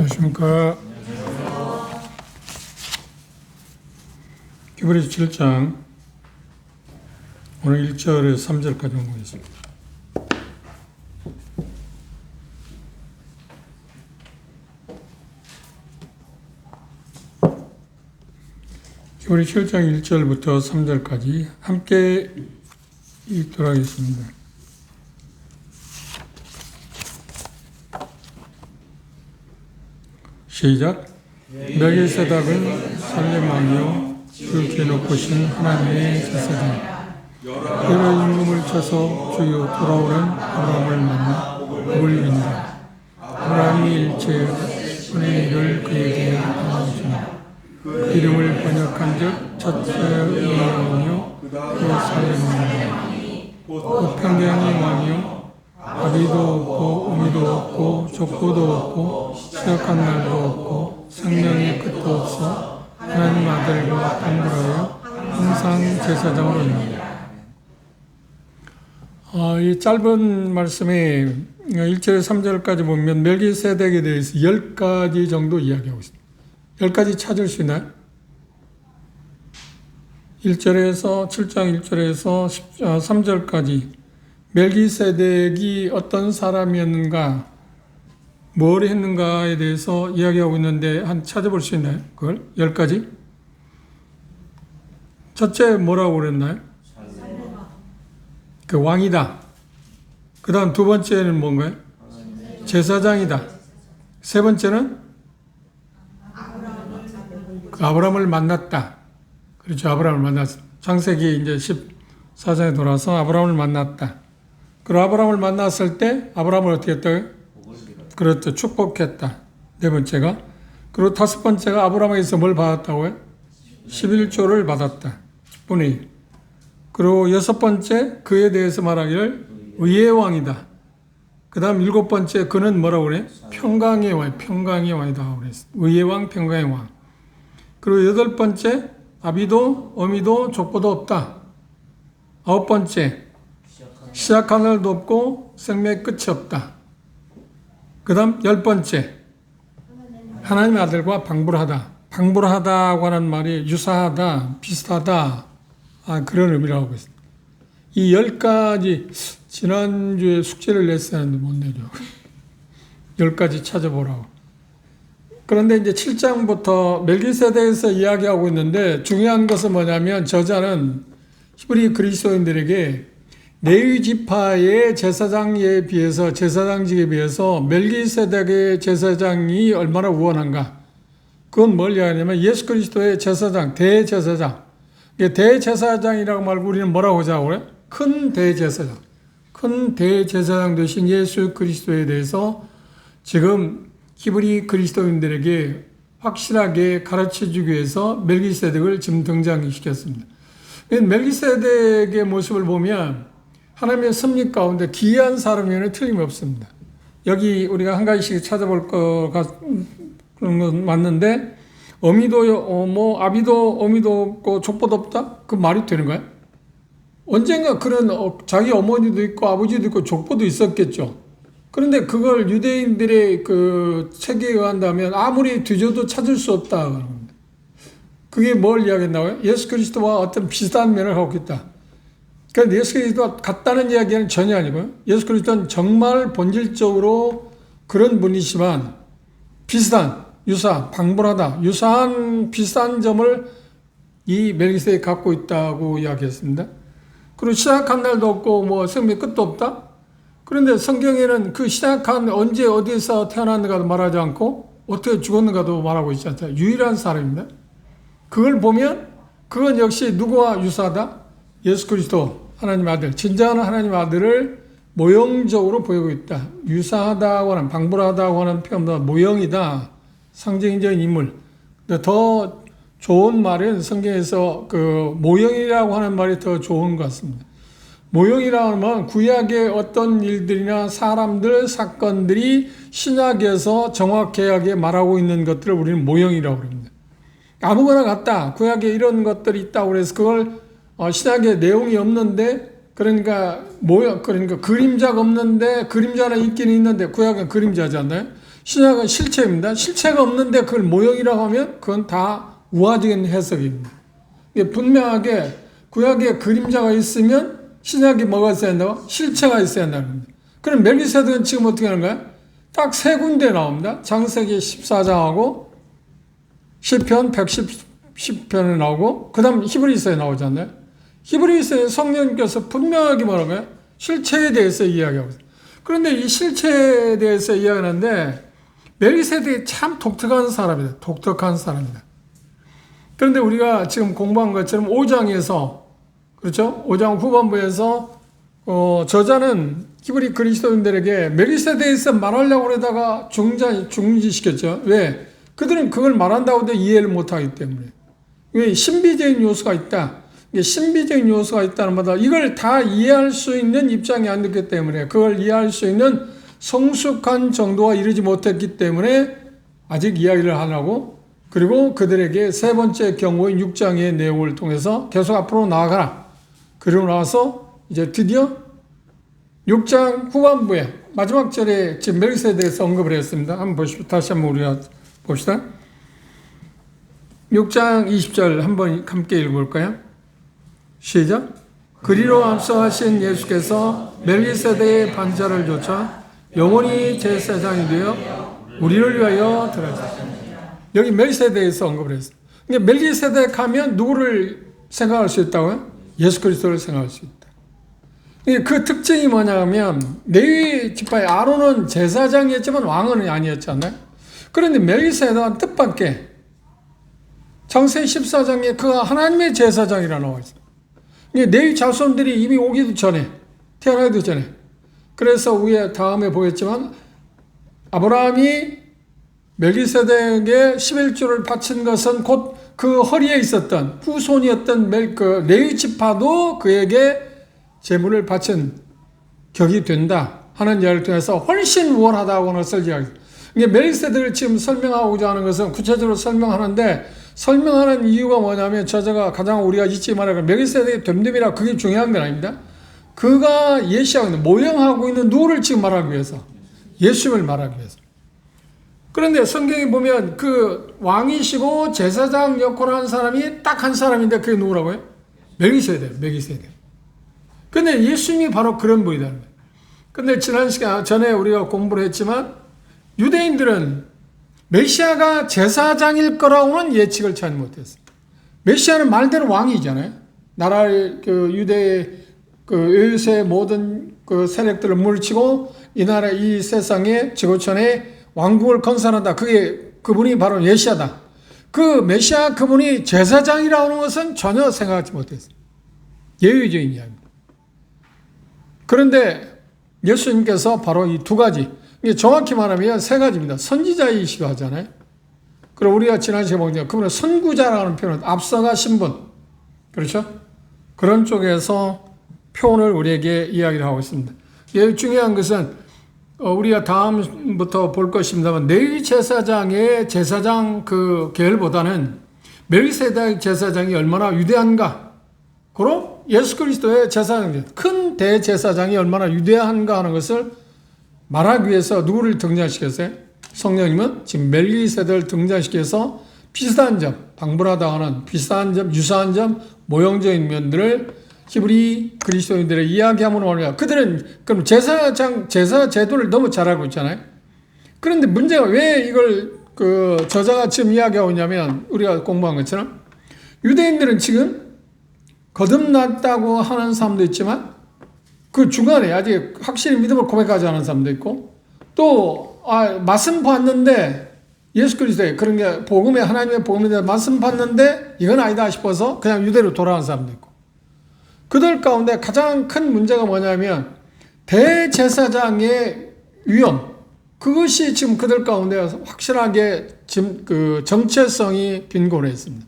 안녕하십니까. 히브리서 7장 오늘 1절에서 3절까지 공부하겠습니다. 히브리서 7장 1절부터 3절까지 함께 읽도록 하겠습니다. 시작. 멜기세덱은 살렘 왕이요 주께 높으신 하나님의 제사장, 여러 임금을 쳐서 주요 돌아오는 아브라함을 만나 복을 빈다. 아브라함이 일체 은혜의 일을 그에게 하였으나 그 이름을 번역한즉 첫째 왕이요 그 살렘 왕이요 곧 평강의 왕이요 아비도 없고 우미도 없고 족보도 없고 시작한 날도 없고 생명의 끝도 없어 하나님 아들과 방불하여 항상 제사장으로 있다. 이 짧은 말씀에 1절에서 3절까지 보면 멜기세덱에 대해서 10가지 정도 이야기하고 있습니다. 10가지 찾을 수 있나요? 7장 1절에서 3절까지 멜기세덱이 어떤 사람이었는가, 뭘 했는가에 대해서 이야기하고 있는데 찾아볼 수 있나요? 그걸 10가지? 첫째 뭐라고 그랬나요? 그 왕이다. 그 다음 두 번째는 뭔가요? 제사장이다. 세 번째는 아브라함을 만났다. 그렇죠. 아브라함을 만났어. 창세기 이제 14장에 돌아서 아브라함을 만났다. 그리고 아브라함을 만났을 때 아브라함을 어떻게 했다고요? 그렇죠. 축복했다. 네 번째가. 그리고 다섯 번째가 아브라함에게서 뭘 받았다고요? 11조를 받았다. 10분의 1. 그리고 여섯 번째 그에 대해서 말하기를 의의 왕이다. 그 다음 일곱 번째 그는 뭐라고 그래? 평강의 왕, 평강의 왕이다. 그랬어. 의의 왕, 평강의 왕. 그리고 여덟 번째 아비도 어미도 족보도 없다. 아홉 번째 시작한 날도 없고 생명의 끝이 없다. 그 다음 10번째 하나님의 아들과 방불하다. 방불하다고 하는 말이 유사하다, 비슷하다, 그런 의미라고 하고 있습니다. 이 10가지 지난주에 숙제를 냈었는데 못 내죠. 10가지 찾아보라고. 그런데 이제 7장부터 멜기세덱에서 이야기하고 있는데 중요한 것은 뭐냐면 저자는 히브리 그리스도인들에게 레위 지파의 제사장에 비해서 제사장직에 비해서 멜기세덱의 제사장이 얼마나 우월한가. 그건 뭘 이야기하냐면 예수 그리스도의 제사장, 대제사장. 대제사장이라고 말고 우리는 뭐라고 하자고 그래? 큰 대제사장. 큰 대제사장 되신 예수 그리스도에 대해서 지금 히브리 그리스도인들에게 확실하게 가르쳐주기 위해서 멜기세덱을 지금 등장시켰습니다. 멜기세덱의 모습을 보면 하나님의 섭리 가운데 귀한 사람이면 틀림없습니다. 여기 우리가 한 가지씩 찾아볼 그런 건 맞는데 어미도 아비도 어미도 없고 족보도 없다? 그 말이 되는 거야? 언젠가 그런 자기 어머니도 있고 아버지도 있고 족보도 있었겠죠. 그런데 그걸 유대인들의 그 책에 의한다면 아무리 뒤져도 찾을 수 없다. 그게 뭘 이야기했나요? 예수 그리스도와 어떤 비슷한 면을 갖고 있다. 그런데 예수 그리스도와 같다는 이야기는 전혀 아니고요. 예수 그리스도는 정말 본질적으로 그런 분이지만 비슷한, 방불하다, 유사한 비슷한 점을 이 멜기세덱이 갖고 있다고 이야기했습니다. 그리고 시작한 날도 없고 생명의 끝도 없다. 그런데 성경에는 그 시작한 언제 어디서 태어났는가도 말하지 않고 어떻게 죽었는가도 말하고 있지 않다. 유일한 사람입니다. 그걸 보면 그건 역시 누구와 유사하다? 예수 그리스도 하나님의 아들, 진정한 하나님의 아들을 모형적으로 보이고 있다. 유사하다고 하는, 방불하다고 하는 표현보다 모형이다. 상징적인 인물. 근데 더 좋은 말은 성경에서 그 모형이라고 하는 말이 더 좋은 것 같습니다. 모형이라고 하면 구약의 어떤 일들이나 사람들, 사건들이 신약에서 정확하게 말하고 있는 것들을 우리는 모형이라고 합니다. 아무거나 같다. 구약에 이런 것들이 있다고 그래서 그걸 신약에 내용이 없는데 그러니까 그림자가 없는데 그림자는 있긴 있는데 구약은 그림자지 않나요? 신약은 실체입니다. 실체가 없는데 그걸 모형이라고 하면 그건 다 우화적인 해석입니다. 분명하게 구약에 그림자가 있으면 신약이 뭐가 있어야 된다고? 실체가 있어야 된다는 겁니다. 그럼 멜기세덱은 지금 어떻게 하는 거야? 딱 세 군데 나옵니다. 창세기 14장하고 시편 110편에 나오고 그 다음 히브리서에 나오잖아요. 히브리서에 성령님께서 분명하게 뭐라고요? 실체에 대해서 이야기하고 있어요. 그런데 이 실체에 대해서 이야기하는데 멜기세덱이 참 독특한 사람이다. 독특한 사람이다. 그런데 우리가 지금 공부한 것처럼 5장에서 그렇죠? 5장 후반부에서 저자는 히브리 그리스도인들에게 멜기세덱에서 말하려고 그러다가 중지시켰죠. 왜? 그들은 그걸 말한다고 해도 이해를 못하기 때문에. 왜? 신비적인 요소가 있다. 신비적인 요소가 있다는 말다. 이걸 다 이해할 수 있는 입장이 안 됐기 때문에 그걸 이해할 수 있는 성숙한 정도가 이르지 못했기 때문에 아직 이야기를 안 하고 그리고 그들에게 세 번째 경고인 6장의 내용을 통해서 계속 앞으로 나아가라. 그리고 나서 이제 드디어 6장 후반부에 마지막 절에 지금 멜기세덱에서 언급을 했습니다. 한번 보십시오. 다시 한번 우리가 봅시다. 6장 20절 한번 함께 읽어볼까요? 시작. 그리로 앞서가신 예수께서 멜기세덱의 반차를 조차 영원히 제사장이 되어 우리를 위하여 들어가셨습니다. 여기 멜기세덱에서 언급을 했어요. 그러니까 멜기세덱 하면 누구를 생각할 수 있다고요? 예수 그리스도를 생각할 수 있다. 그 특징이 뭐냐면 레위 지파의 아론은 제사장이었지만 왕은 아니었잖아요. 그런데 멜기세덱은 뜻밖의 창세기 14장에 그가 하나님의 제사장이라 나와 있어요. 레위 자손들이 이미 오기도 전에 태어나기도 전에 그래서 위에 다음에 보였지만 아브라함이 멜기세덱의 11조를 바친 것은 곧 그 허리에 있었던 후손이었던 레위 지파도 그에게 제물을 바친 격이 된다 하는 이야기를 통해서 훨씬 우월하다고 하는 것을 이야기합니다. 멜기세덱을 지금 설명하고자 하는 것은 구체적으로 설명하는데 설명하는 이유가 뭐냐면 저자가 가장 우리가 잊지 말아야 할 멜기세덱의 됨됨이라 그게 중요한 건 아닙니다. 그가 예시하고 있는 모형하고 있는 누구를 지금 말하기 위해서 예수님을 말하기 위해서. 그런데 성경에 보면 그 왕이시고 제사장 역할을 한 사람이 딱 한 사람인데 그게 누구라고요? 멜기세덱. 근데 예수님이 바로 그런 분이다. 근데 지난 시간 전에 우리가 공부를 했지만 유대인들은 메시아가 제사장일 거라고는 예측을 잘 못했어요. 메시아는 말대로 왕이잖아요. 나라의 유대 요새 모든 세력들을 물리치고 이 나라 이 세상에 지구촌에 왕국을 건설한다. 그분이 바로 메시아다. 그 메시아 그분이 제사장이라고 하는 것은 전혀 생각하지 못했어요. 예외적인 이야기입니다. 그런데 예수님께서 바로 이 두 가지, 정확히 말하면 세 가지입니다. 선지자이시기도 하잖아요. 그리고 우리가 지난 시간에 보니까 그분은 선구자라는 표현은 앞서가신 분. 그렇죠? 그런 쪽에서 표현을 우리에게 이야기를 하고 있습니다. 중요한 것은 우리가 다음부터 볼 것입니다만 레위 제사장의 제사장 그 계열보다는 멜기세덱 제사장이 얼마나 위대한가, 그리고 예수 그리스도의 제사장, 큰 대제사장이 얼마나 위대한가 하는 것을 말하기 위해서 누구를 등장시켰어요? 성령님은 지금 멜기세덱을 등장시켜서 비슷한 점, 방불하다 하는 비슷한 점, 유사한 점, 모형적인 면들을 히브리 그리스도인들의 이야기함으로 말이야. 그들은 그럼 제사 제도를 너무 잘 알고 있잖아요. 그런데 문제가 왜 이걸 저자가 지금 이야기하고 있냐면 우리가 공부한 것처럼 유대인들은 지금 거듭났다고 하는 사람도 있지만 그 중간에 아직 확실히 믿음을 고백하지 않은 사람도 있고 또 맛은 봤는데 예수 그리스도의 그런 게 복음의 하나님의 복음에 대해 맛은 봤는데 이건 아니다 싶어서 그냥 유대로 돌아간 사람도 있고 그들 가운데 가장 큰 문제가 뭐냐면 대제사장의 위험, 그것이 지금 그들 가운데 확실하게 지금 정체성이 빈곤해 있습니다.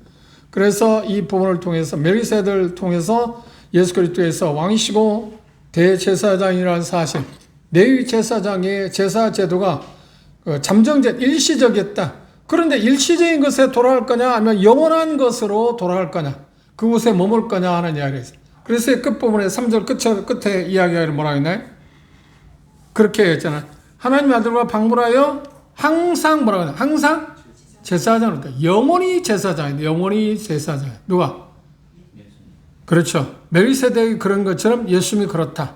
그래서 이 부분을 통해서 멜기세덱을 통해서 예수 그리스도에서 왕이시고 대제사장이라는 사실, 레위 제사장의 제사 제도가 잠정적 일시적이었다. 그런데 일시적인 것에 돌아갈 거냐 아니면 영원한 것으로 돌아갈 거냐, 그곳에 머물 거냐 하는 이야기가 있습니다. 그래서 끝부분에 3절 끝에 이야기가 뭐라고 했나요? 그렇게 했잖아요. 하나님 아들과 방불하여 항상 뭐라고 하냐? 항상 제사장이니까 영원히 제사장인데 영원히 제사장. 누가? 그렇죠. 멜기세덱이 그런 것처럼 예수님이 그렇다.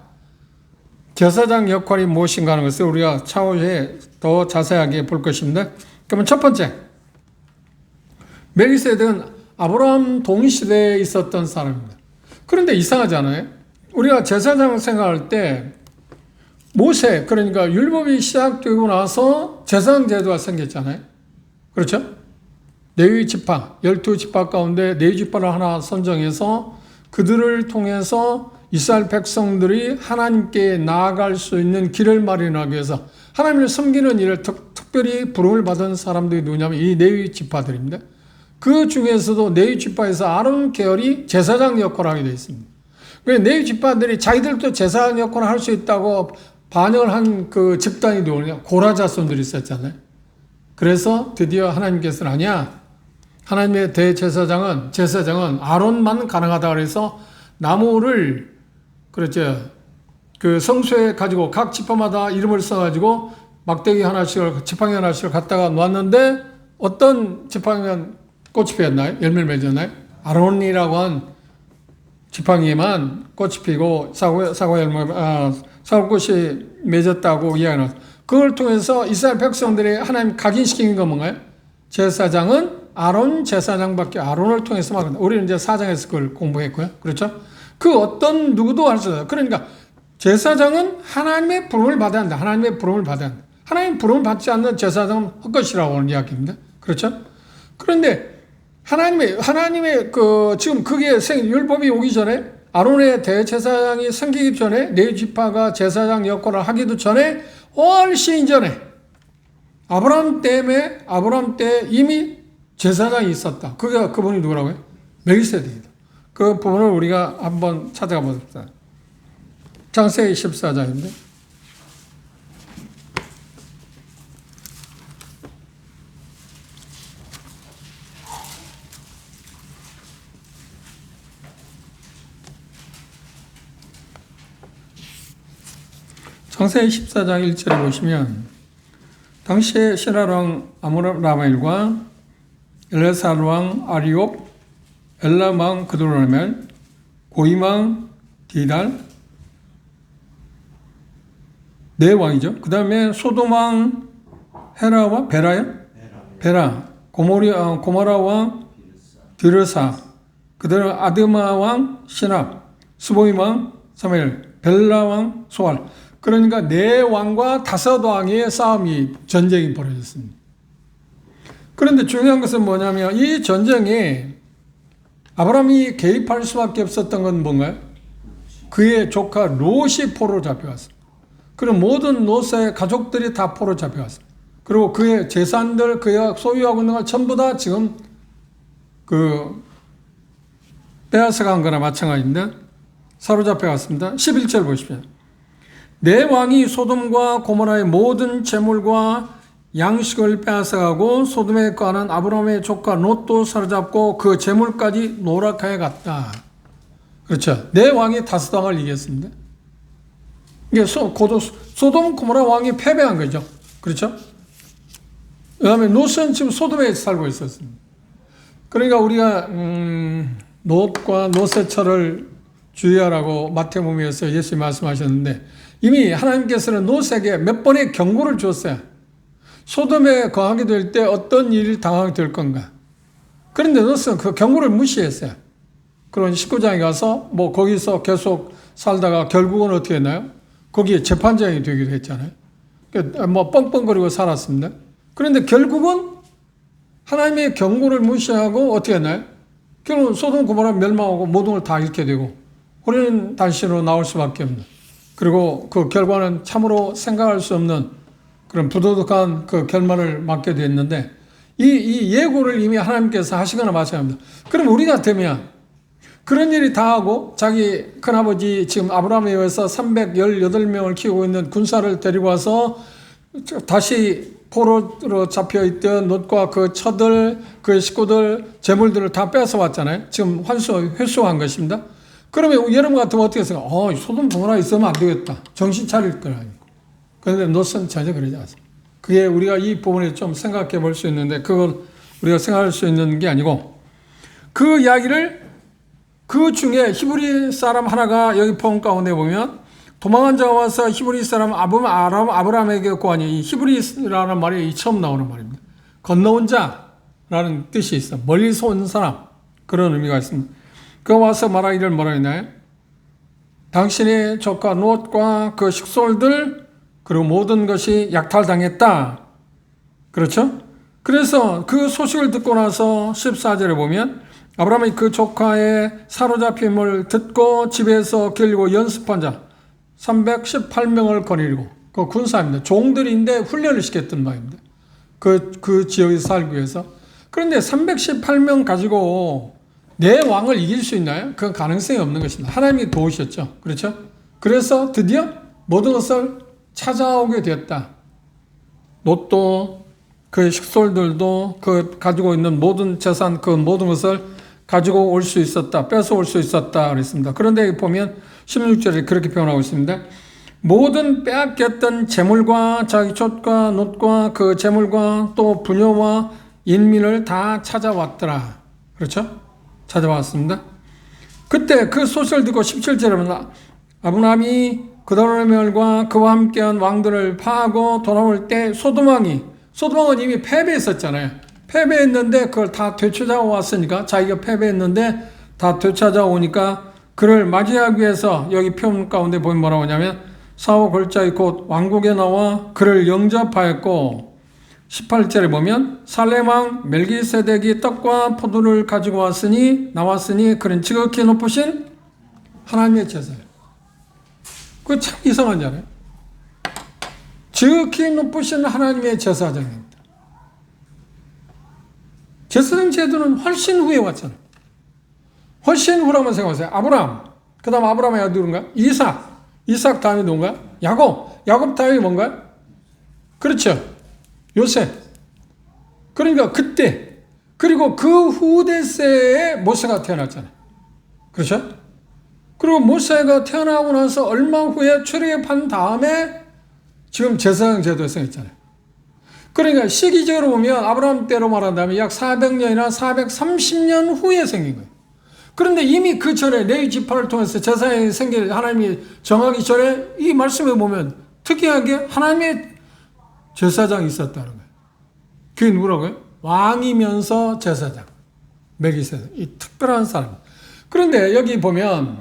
제사장 역할이 무엇인가 하는 것을 우리가 차후에 더 자세하게 볼 것입니다. 그러면 첫 번째, 멜기세덱은 아브라함 동시대에 있었던 사람입니다. 그런데 이상하지 않아요? 우리가 제사장 생각할 때 모세, 그러니까 율법이 시작되고 나서 제사장 제도가 생겼잖아요. 그렇죠? 레위 지파, 12지파 가운데 4지파를 하나 선정해서 그들을 통해서 이스라엘 백성들이 하나님께 나아갈 수 있는 길을 마련하기 위해서 하나님을 섬기는 일을 특별히 부름을 받은 사람들이 누구냐면 이 레위 지파들입니다. 그 중에서도 레위 지파에서 아론 계열이 제사장 역할을 하게 되어 있습니다. 레위 지파들이 자기들도 제사장 역할을 할 수 있다고 반영을 한 그 집단이 누구냐? 고라 자손들이 있었잖아요. 그래서 드디어 하나님께서는 아니야. 하나님의 대제사장은 아론만 가능하다 그래서 나무를 그렇죠. 그 성소에 가지고 각 지파마다 이름을 써가지고 막대기 하나씩을 지팡이 하나씩을 갖다가 놓았는데 어떤 지팡이는 꽃이 피었나요? 열매를 맺었나요? 아론이라고 한 지팡이에만 꽃이 피고 사과꽃이 맺었다고 이야기하는 그걸 통해서 이스라엘 백성들이 하나님 각인시킨 건 뭔가요? 제사장은 아론 제사장밖에 아론을 통해서 말한다. 우리는 이제 4장에서 그걸 공부했고요. 그렇죠? 그 어떤 누구도 할 수 없어요. 그러니까 제사장은 하나님의 부름을 받아야 한다. 하나님의 부름을 받아야 한다. 하나님 부름을 받지 않는 제사장은 헛것이라고 하는 이야기입니다. 그렇죠? 그런데 하나님의 지금 그게 율법이 오기 전에 아론의 대제사장이 생기기 전에 레위 지파가 제사장 역할을 하기도 전에 훨씬 전에 아브라함 때 이미 제사장이 있었다. 그분이 누구라고요? 멜기세덱이다. 그 부분을 우리가 한번 찾아가 보겠습니다. 창세기 14장인데 창세기 14장 1절에 보시면 당시에 시랄 왕 아므라멜과 엘레살 왕 아리옥, 엘람 왕 그도라멜, 고임 왕 디달, 네 왕이죠. 그 다음에 소돔 왕 헤라와 베라, 고모라 왕 디르사, 그 다음에 아드마 왕 시납, 스보임 왕 사멜, 벨라 왕 소알. 그러니까 4왕과 5왕의 전쟁이 벌어졌습니다. 그런데 중요한 것은 뭐냐면 이 전쟁에 아브라함이 개입할 수밖에 없었던 건 뭔가요? 그의 조카 롯이 포로 잡혀왔습니다. 그리고 모든 롯의 가족들이 다 포로 잡혀왔습니다. 그리고 그의 재산들, 그가 소유하고 있는 걸 전부 다 지금 빼앗아간 거나 마찬가지인데 사로잡혀갔습니다. 11절 보십시오. 4왕이 소돔과 고모라의 모든 재물과 양식을 빼앗아가고 소돔에 거하는 아브라함의 조카 롯도 사로잡고 그 재물까지 노략하여 갔다. 그렇죠. 4왕이 5왕을 이겼습니다. 이게 소돔 고모라 왕이 패배한 거죠. 그렇죠. 그 다음에 롯은 지금 소돔에 살고 있었습니다. 그러니까 우리가 롯과 롯의 철을 주의하라고 마태복음에서 예수님이 말씀하셨는데 이미 하나님께서는 롯에게 몇 번의 경고를 줬어요. 소돔에 거하게 될 때 어떤 일을 당하게 될 건가. 그런데 롯은 그 경고를 무시했어요. 그런 19장에 가서 거기서 계속 살다가 결국은 어떻게 했나요? 거기에 재판장이 되기도 했잖아요. 뻥뻥거리고 살았습니다. 그런데 결국은 하나님의 경고를 무시하고 어떻게 했나요? 결국 소돔 고모라 멸망하고 모든 걸 다 잃게 되고 우리는 단신으로 나올 수밖에 없는, 그리고 그 결과는 참으로 생각할 수 없는 그런 부도덕한 그 결말을 맞게 됐는데 이 예고를 이미 하나님께서 하시거나 마찬가지입니다. 그럼 우리 같으면 그런 일이 다 하고 자기 큰아버지 지금 아브라함에 의해서 318명을 키우고 있는 군사를 데리고 와서 다시 포로로 잡혀있던 롯과 그 처들, 그 식구들, 재물들을 다 뺏어 왔잖아요. 지금 회수한 것입니다. 그러면 여러분 같으면 어떻게 생각해요? 소돔 고모라 있으면 안 되겠다. 정신 차릴 거라니까. 그런데 롯은 전혀 그러지 않습니다. 그게 우리가 이 부분에 좀 생각해 볼 수 있는데 그건 우리가 생각할 수 있는 게 아니고 그 이야기를 그 중에 히브리 사람 하나가 여기 포함 가운데 보면 도망한 자가 와서 히브리 사람 아브라함에게 고하니 이 히브리라는 말이 처음 나오는 말입니다. 건너온 자라는 뜻이 있어. 멀리서 온 사람 그런 의미가 있습니다. 그 와서 말하기를 뭐라 했나요? 당신의 조카 롯과 그 식솔들 그리고 모든 것이 약탈당했다. 그렇죠? 그래서 그 소식을 듣고 나서 14절에 보면 아브라함이 그 조카의 사로잡힘을 듣고 집에서 길고 연습한 자 318명을 거느리고 그 군사입니다. 종들인데 훈련을 시켰던 바입니다. 그 지역에서 살기 위해서. 그런데 318명 가지고 내 왕을 이길 수 있나요? 그 가능성이 없는 것입니다. 하나님이 도우셨죠. 그렇죠? 그래서 드디어 모든 것을 찾아오게 되었다. 롯도 그 식솔들도 그 가지고 있는 모든 재산 그 모든 것을 가지고 올 수 있었다. 뺏어올 수 있었다. 그랬습니다. 그런데 보면 16절에 그렇게 표현하고 있습니다. 모든 빼앗겼던 재물과 자기 족과 롯과 그 재물과 또 부녀와 인민을 다 찾아왔더라. 그렇죠? 찾아왔습니다. 그때 그 소식을 듣고 17절에 보면 아브라함이 그도르멜과 그와 함께한 왕들을 파하고 돌아올 때 소돔왕은 이미 패배했었잖아요. 패배했는데 그걸 다 되찾아왔으니까 자기가 패배했는데 다 되찾아오니까 그를 맞이하기 위해서 여기 표현 가운데 보면 뭐라고 하냐면 사오 골짜기 곧 왕국에 나와 그를 영접하였고 18절에 보면 살렘왕 멜기세덱이 떡과 포도를 가지고 나왔으니 그는 지극히 높으신 하나님의 제사예요. 그거 참 이상하지 않아요? 지극히 높으신 하나님의 제사장입니다. 제사장 제도는 훨씬 후에 왔잖아요. 훨씬 후라면 생각하세요. 아브라함, 그 다음 아브라함의 아들 누군가? 이삭 다음에 누군가? 야곱 다음에 뭔가? 그렇죠. 요셉. 그러니까 그때 그리고 그 후대세에 모세가 태어났잖아요. 그렇죠? 그리고 모세가 태어나고 나서 얼마 후에 출애굽한 다음에 지금 제사장 제도가 생겼잖아요. 그러니까 시기적으로 보면 아브라함 때로 말한다면 약 400년이나 430년 후에 생긴 거예요. 그런데 이미 그 전에 레위 지파를 통해서 제사장이 하나님이 정하기 전에 이 말씀에 보면 특이하게 하나님의 제사장이 있었다는 거예요. 그게 누구라고요? 왕이면서 제사장. 멜기세덱. 이 특별한 사람. 그런데 여기 보면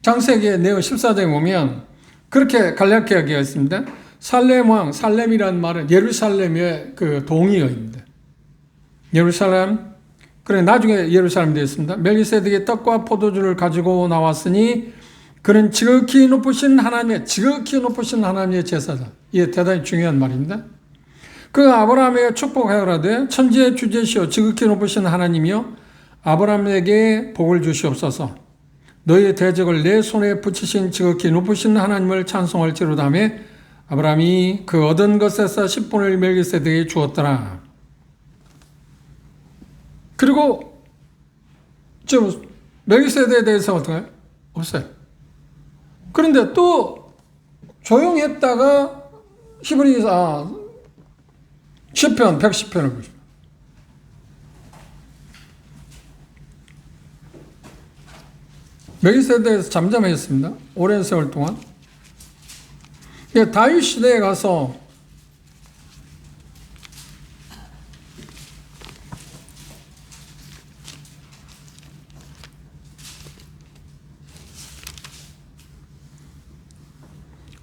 창세기 내용 14장에 보면 그렇게 간략하게 얘기가 있습니다. 살렘이라는 말은 예루살렘의 그 동의어입니다. 예루살렘. 그래 나중에 예루살렘 되었습니다. 멜기세덱이 떡과 포도주를 가지고 나왔으니 그는 지극히 높으신 하나님의 제사장. 이게 대단히 중요한 말입니다. 그가 아브라함에게 축복하여라되 천지의 주제시오 지극히 높으신 하나님이여 아브라함에게 복을 주시옵소서. 너희의 대적을 내 손에 붙이신 지극히 높으신 하나님을 찬송할지로다며 아브라함이 그 얻은 것에서 10분을 멜기세덱에게 주었더라. 그리고 지금 멜기세덱에 대해서 어떤가요? 없어요. 그런데 또 조용했다가 히브리서 시편 110편을 보십시오. 멜기세덱에서 잠잠했습니다. 오랜 세월 동안. 다윗 시대에 가서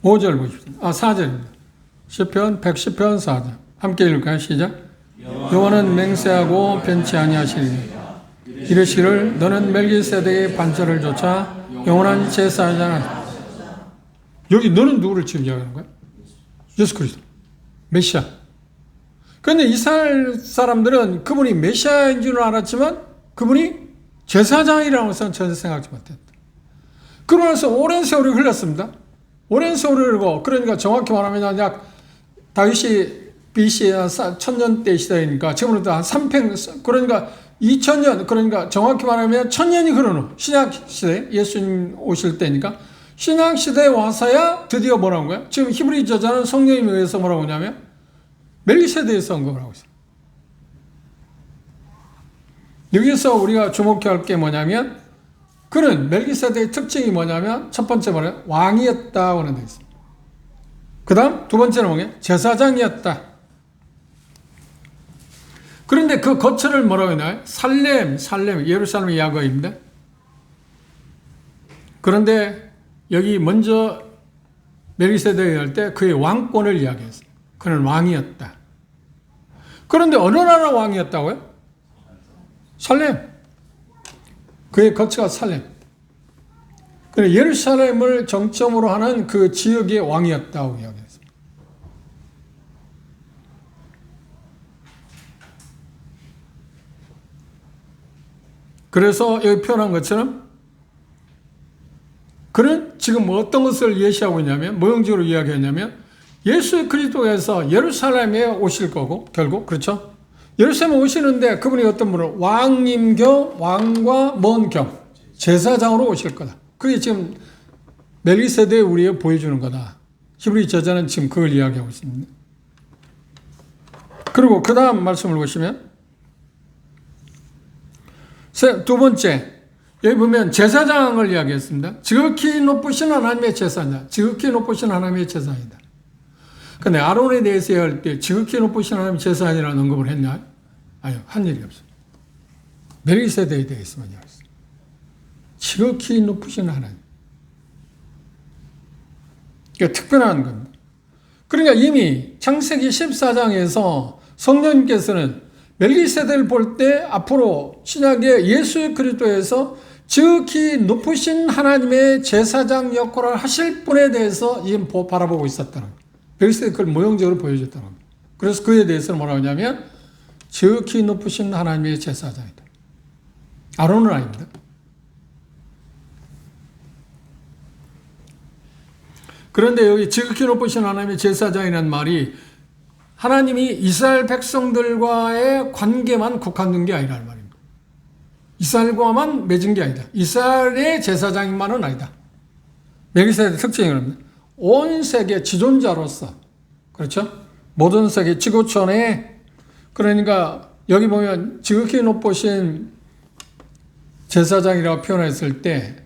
(5절) 보십시오. 4절입니다. 시편 110편 4절. 함께 읽을까요? 시작. 여호와는 맹세하고 변치 아니하시리니 이르시기를 너는 멜기세덱의 반절을 조차 영원한 제사장이라. 여기 너는 누구를 지금 이야기하는 거야? 예수 그리스도. 메시아. 그런데 이스라엘 사람들은 그분이 메시아인 줄은 알았지만 그분이 제사장이라고 해서는 전혀 생각지 못했다. 그러면서 오랜 세월이 흘렀습니다. 오랜 세월이 흐르고 그러니까 정확히 말하면 약 다윗이 BC 1000년대 시대이니까 지금으로부터 한 3팽 그러니까 2000년 그러니까 정확히 말하면 1000년이 흐른 후 신약시대 예수님 오실 때니까 신약시대에 와서야 드디어 뭐라고 거야? 지금 히브리 저자는 성령님에 의해서 뭐라고 하냐면 멜기세덱에서 언급을 하고 있어요. 여기서 우리가 주목해야 할 게 뭐냐면, 그는 멜기세덱의 특징이 뭐냐면, 첫 번째 뭐냐? 왕이었다고 하는 데 있습니다. 그 다음 두 번째는 뭐냐? 제사장이었다. 그런데 그 거처를 뭐라고 했나요? 살렘, 예루살렘의 약어입니다. 그런데 여기 먼저 멜기세덱이 할 때 그의 왕권을 이야기했어요. 그는 왕이었다. 그런데 어느 나라 왕이었다고요? 살렘. 그의 거처가 살렘. 그래 예루살렘을 정점으로 하는 그 지역의 왕이었다고 이야기했습니다. 그래서 여기 표현한 것처럼 그는 지금 어떤 것을 예시하고 있냐면, 모형적으로 이야기했냐면, 예수 그리스도에서 예루살렘에 오실 거고, 결국, 그렇죠? 예루살렘에 오시는데 그분이 어떤 분을 왕님겸, 왕과 먼겸, 제사장으로 오실 거다. 그게 지금 멜기세덱이 우리에 보여주는 거다. 히브리 저자는 지금 그걸 이야기하고 있습니다. 그리고 그 다음 말씀을 보시면, 두 번째, 여기 보면 제사장을 이야기했습니다. 지극히 높으신 하나님의 제사장, 지극히 높으신 하나님의 제사장이다. 근데 아론에 대해서 할 때 지극히 높으신 하나님의 제사장이라는 언급을 했나요? 아니요, 한 일이 없어요. 멜기세덱에 대해서만 이야기했어요. 지극히 높으신 하나님. 그러니까 특별한 겁니다. 그러니까 이미 창세기 14장에서 성령님께서는 멜기세덱을 볼 때 앞으로 신약의 예수 그리스도에서 지극히 높으신 하나님의 제사장 역할을 하실 분에 대해서 지금 바라보고 있었다는 거예요. 멜기세덱 그걸 모형적으로 보여줬다는 겁니다. 그래서 그에 대해서는 뭐라고 하냐면 지극히 높으신 하나님의 제사장이다. 아론은 아닙니다. 그런데 여기 지극히 높으신 하나님의 제사장이라는 말이 하나님이 이스라엘 백성들과의 관계만 국한된 게 아니라는 말입니다. 이스라엘과만 맺은 게 아니다. 이스라엘의 제사장만은 아니다. 멜기세덱의 특징이 그럽니다. 온 세계 지존자로서, 그렇죠? 모든 세계 지구촌에, 그러니까 여기 보면 지극히 높으신 제사장이라고 표현했을 때,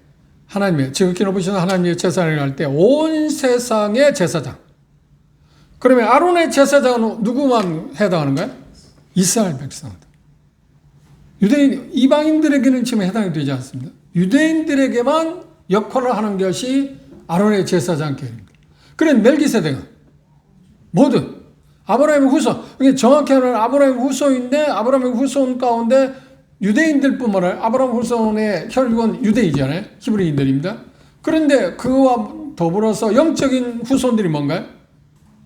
하나님의 지극히 높으신 하나님의 제사장이라고 할 때 온 세상의 제사장. 그러면 아론의 제사장은 누구만 해당하는 거예요? 이스라엘 백성. 유대인, 이방인들에게는 지금 해당이 되지 않습니다. 유대인들에게만 역할을 하는 것이 아론의 제사장 계급입니다. 그래 멜기세덱은 모두 아브라함의 후손, 정확히 하면 아브라함의 후손인데 아브라함의 후손 가운데 유대인들뿐만 아니라 아브라함 후손의 혈육은 유대이잖아요. 히브리인들입니다. 그런데 그와 더불어서 영적인 후손들이 뭔가요?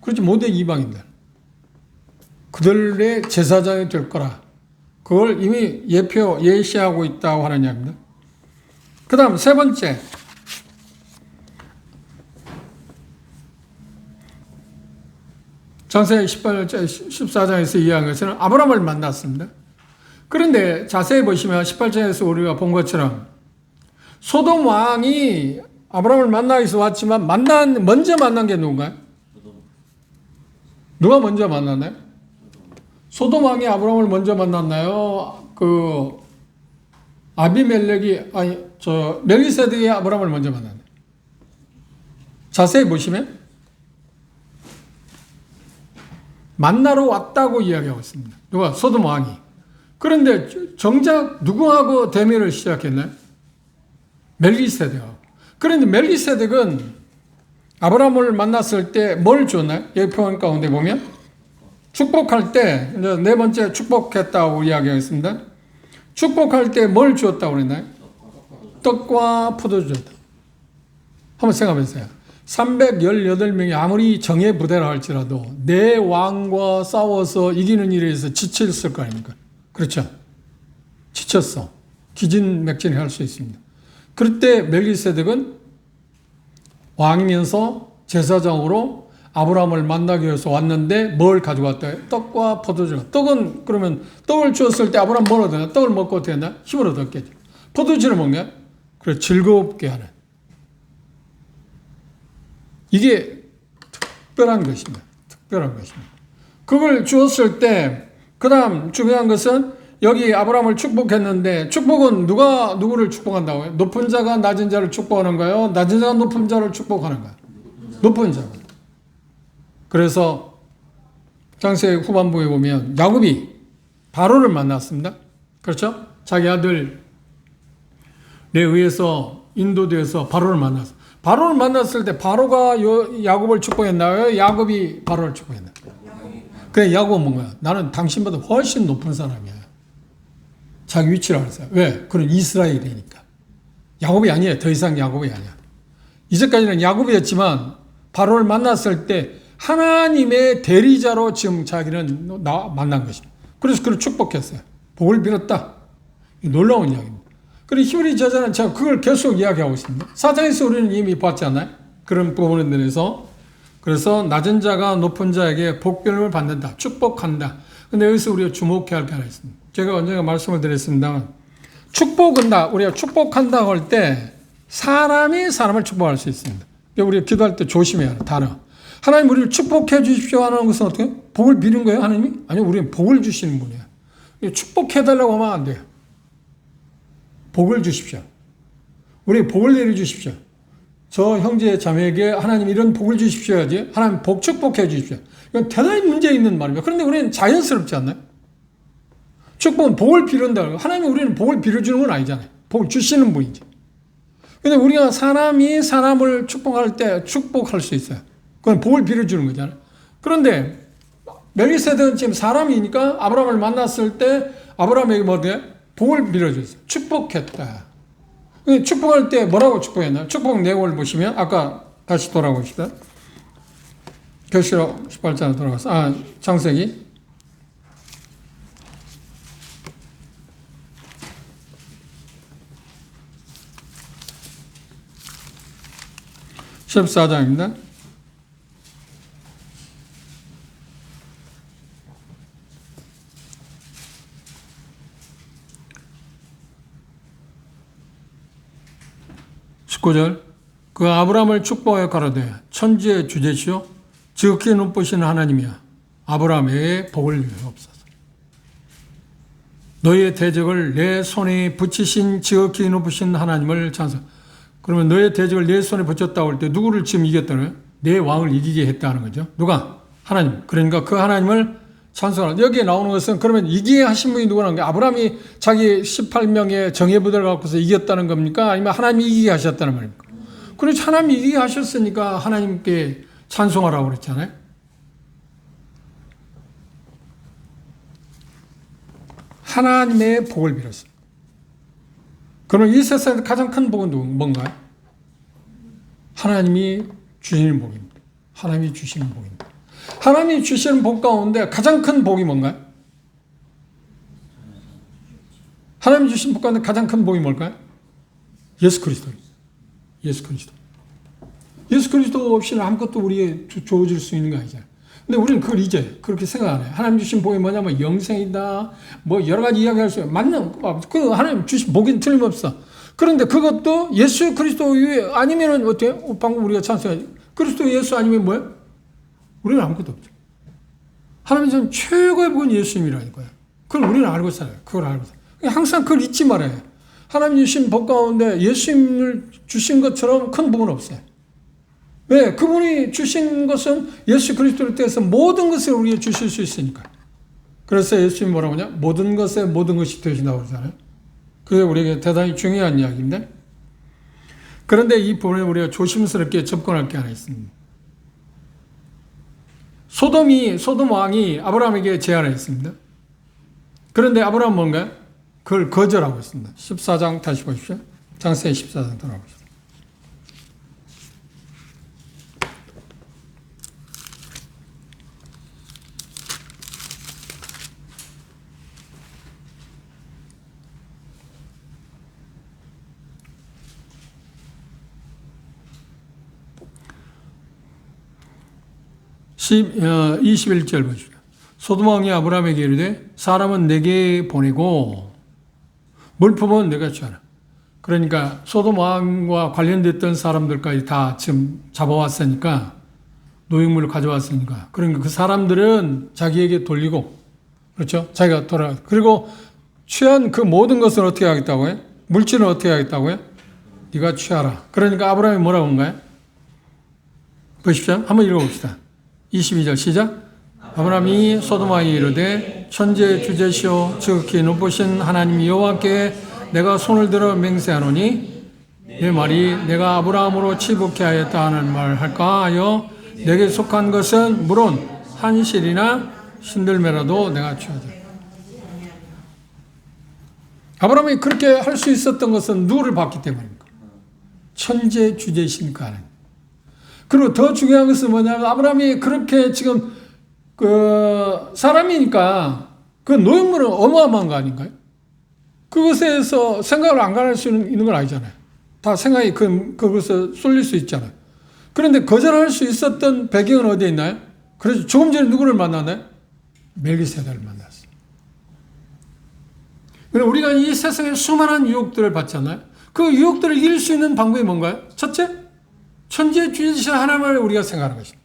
그렇지, 모두 이방인들. 그들의 제사장이 될 거라. 그걸 이미 예시하고 있다고 하는 이야기입니다. 그 다음 세 번째. 창세기 14장에서 이야기한 것은 아브라함을 만났습니다. 그런데 자세히 보시면 18장에서 우리가 본 것처럼 소돔 왕이 아브라함을 만나기 위해서 왔지만 먼저 만난 게 누군가요? 누가 먼저 만났나요? 소돔 왕이 아브라함을 먼저 만났나요? 멜기세덱이 아브라함을 먼저 만났나요? 자세히 보시면 만나러 왔다고 이야기하고 있습니다. 누가? 소돔 왕이. 그런데 정작 누구하고 대면을 시작했나요? 멜기세덱하고. 그런데 멜기세덱은 아브라함을 만났을 때 뭘 줬나요? 여기 표현 가운데 보면 축복할 때 네 번째 축복했다고 이야기하겠습니다. 축복할 때 뭘 주었다고 그랬나요? 떡과 포도주 줬다. 한번 생각해보세요. 318명이 아무리 정예 부대라 할지라도 내 왕과 싸워서 이기는 일에 의해서 지쳤을 거 아닙니까? 그렇죠? 지쳤어. 기진맥진히 할 수 있습니다. 그럴 때 멜기세덱은 왕이면서 제사장으로 아브라함을 만나기 위해서 왔는데 뭘 가지고 왔다? 떡과 포도주. 떡은 그러면 떡을 주었을 때 아브라함 뭘 얻었나? 떡을 먹고 어떻게 했나? 힘을 얻었겠죠. 포도주를 먹냐? 그래 즐겁게 하는. 이게 특별한 것입니다. 특별한 것입니다. 그걸 주었을 때, 그 다음 중요한 것은 여기 아브라함을 축복했는데, 축복은 누가 누구를 축복한다고요? 높은 자가 낮은 자를 축복하는 거예요? 낮은 자가 높은 자를 축복하는 거예요? 높은 자가. 그래서 창세기 후반부에 보면 야곱이 바로를 만났습니다. 그렇죠? 자기 아들에 의해서 인도되어서 바로를 만났어. 바로를 만났을 때 바로가 야곱을 축복했나요? 야곱이 바로를 축복했나요? 그래, 야곱은 뭔가요? 나는 당신보다 훨씬 높은 사람이야. 자기 위치를 알았어요. 왜? 그는 이스라엘이니까. 야곱이 아니에요. 더 이상 야곱이 아니야. 이제까지는 야곱이었지만 바로를 만났을 때 하나님의 대리자로 지금 자기는 만난 것입니다. 그래서 그를 축복했어요. 복을 빌었다. 놀라운 이야기입니다. 그리고 히브리 저자는 제가 그걸 계속 이야기하고 있습니다. 사장에서 우리는 이미 봤지 않나요? 그런 부분에 대해서. 그래서 낮은 자가 높은 자에게 복변을 받는다. 축복한다. 근데 여기서 우리가 주목해야 할 게 하나 있습니다. 제가 언젠가 말씀을 드렸습니다만, 축복은 우리가 축복한다고 할 때 사람이 사람을 축복할 수 있습니다. 우리가 기도할 때 조심해야 해요. 단어. 하나님 우리를 축복해 주십시오 하는 것은 어떻게? 복을 비는 거예요, 하나님이? 아니요, 우리는 복을 주시는 분이에요. 축복해달라고 하면 안 돼요. 복을 주십시오. 우리 복을 내려주십시오. 저 형제 자매에게 하나님 이런 복을 주십시오 하지. 하나님 복 축복해 주십시오. 이건 대단히 문제 있는 말입니다. 그런데 우리는 자연스럽지 않나요? 축복은 복을 비른다. 하나님이 우리는 복을 빌어주는 건 아니잖아요. 복을 주시는 분이지. 근데 우리가 사람이 사람을 축복할 때 축복할 수 있어요. 그건 복을 빌어주는 거잖아요. 그런데 멜기세덱은 지금 사람이니까 아브라함을 만났을 때 아브라함에게 뭐래? 복을 빌어줬어요. 축복했다. 축복할 때 뭐라고 축복했나요? 축복 내용을 보시면 아까 다시 돌아봅시다. 계시록 18장으로 돌아가서 창세기 14장입니다. 그 아브라함을 축복하여 가로되 천지의 주제시오 지극히 높으신 하나님이여 아브라함에게 복을 주옵소서. 너희의 대적을 내 손에 붙이신 지극히 높으신 하나님을 찬송. 그러면 너의 대적을 내 손에 붙였다고 할 때 누구를 지금 이겼다는 거예요? 내 왕을 이기게 했다는 거죠. 누가? 하나님. 그러니까 그 하나님을 찬송하라. 여기에 나오는 것은 그러면 이기게 하신 분이 누구라는 거예요? 아브라함이 자기 18명의 정예부대를 갖고서 이겼다는 겁니까? 아니면 하나님이 이기게 하셨다는 말입니까? 그래서 하나님이 이기게 하셨으니까 하나님께 찬송하라고 그랬잖아요. 하나님의 복을 빌었어요. 그러면 이 세상에서 가장 큰 복은 뭔가요? 하나님이 주시는 복입니다. 하나님이 주시는 복입니다. 하나님이 주시는 복 가운데 가장 큰 복이 뭔가요? 하나님이 주신 복 가운데 가장 큰 복이 뭘까요? 예수 그리스도입니다. 예수 그리스도. 예수 그리스도 없이는 아무것도 우리에게 주어질 수 있는 거 아니잖아요. 근데 우리는 그걸 이제 그렇게 생각 안 해요. 하나님 주신 복이 뭐냐면 영생이다. 뭐 여러 가지 이야기할 수 있어요. 맞는, 그 하나님 주신 복은 틀림없어. 그런데 그것도 예수 그리스도 위에 아니면은 어때요? 방금 우리가 찬송하지. 그리스도 예수 아니면 뭐예요? 우리는 아무것도 없죠. 하나님 전 최고의 복은 예수님이라니까요. 그걸 우리는 알고 살아요. 그걸 알고 살아요. 항상 그걸 잊지 말아야 해요. 하나님 주신 복 가운데 예수님을 주신 것처럼 큰 복은 없어요. 왜? 그분이 주신 것은 예수 그리스도를 통해서 모든 것을 우리에게 주실 수 있으니까. 그래서 예수님이 뭐라고 하냐? 모든 것에 모든 것이 되신다고 그러잖아요. 그게 우리에게 대단히 중요한 이야기인데. 그런데 이 부분에 우리가 조심스럽게 접근할 게 하나 있습니다. 소돔 왕이 아브라함에게 제안을 했습니다. 그런데 아브라함은 뭔가요? 그걸 거절하고 있습니다. 14장 다시 보십시오. 창세기 14장 돌아보십시오. 21절 보십시오. 소돔 왕이 아브라함에게 이르되 사람은 내게 보내고 물품은 내가 주하라. 그러니까 소돔 왕과 관련됐던 사람들까지 다 지금 잡아왔으니까 노획물을 가져왔으니까. 그러니까 그 사람들은 자기에게 돌리고, 그렇죠? 자기가 돌아. 그리고 취한 그 모든 것을 어떻게 하겠다고요? 물질은 어떻게 하겠다고요? 네가 취하라. 그러니까 아브라함이 뭐라고 한가요? 보십시오. 한번 읽어봅시다. 22절 시작. 아브라함이 소돔아에 이르되 천지의 주제시오 지극히 높으신 하나님 여호와께 내가 손을 들어 맹세하노니 내 말이 내가 아브라함으로 치북케 하였다 하는 말 할까 하여 내게 속한 것은 물론 한실이나 신들매라도 내가 취하자. 아브라함이 그렇게 할 수 있었던 것은 누구를 봤기 때문입니까? 천지의 주제이신 그 하나님. 그리고 더 중요한 것은 뭐냐면 아브라함이 그렇게 지금 그 사람이니까 그 노획물은 어마어마한 거 아닌가요? 그것에서 생각을 안 가할 수 있는 건 아니잖아요. 다 생각이 그것을 쏠릴 수 있잖아요. 그런데 거절할 수 있었던 배경은 어디에 있나요? 그래서 조금 전에 누구를 만났나요? 멜기세덱을 만났어요. 우리가 이 세상에 수많은 유혹들을 받잖아요. 그 유혹들을 이길 수 있는 방법이 뭔가요? 첫째, 천지의 주제이신 하나님을 우리가 생각하는 것입니다.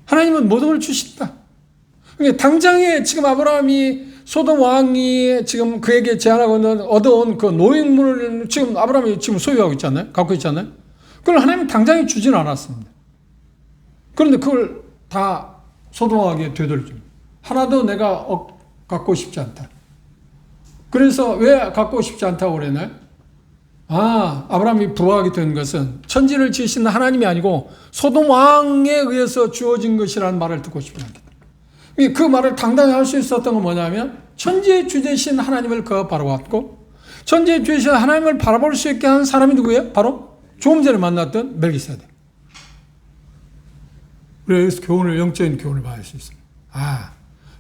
하나님은 모든 걸 주신다. 그러니까 당장에 지금 아브라함이 소돔 왕이 지금 그에게 제안하고 얻어온 그 노획물을 지금 아브라함이 지금 소유하고 있잖아요. 갖고 있잖아요. 그걸 하나님이 당장에 주지는 않았습니다. 그런데 그걸 다 소돔 왕에게 되돌려줍니다. 하나도 내가 갖고 싶지 않다. 그래서 왜 갖고 싶지 않다고 그랬나요? 아브라함이 부하게 된 것은 천지를 지으신 하나님이 아니고 소돔 왕에 의해서 주어진 것이라는 말을 듣고 싶지 않겠다. 그 말을 당당히 할 수 있었던 건 뭐냐면 천지의 주제이신 하나님을 그가 바라봤고 천지의 주제이신 하나님을 바라볼 수 있게 한 사람이 누구예요? 바로 조금 전에 만났던 멜기세덱. 우리가 여기서 영적인 교훈을 받을 수 있습니다.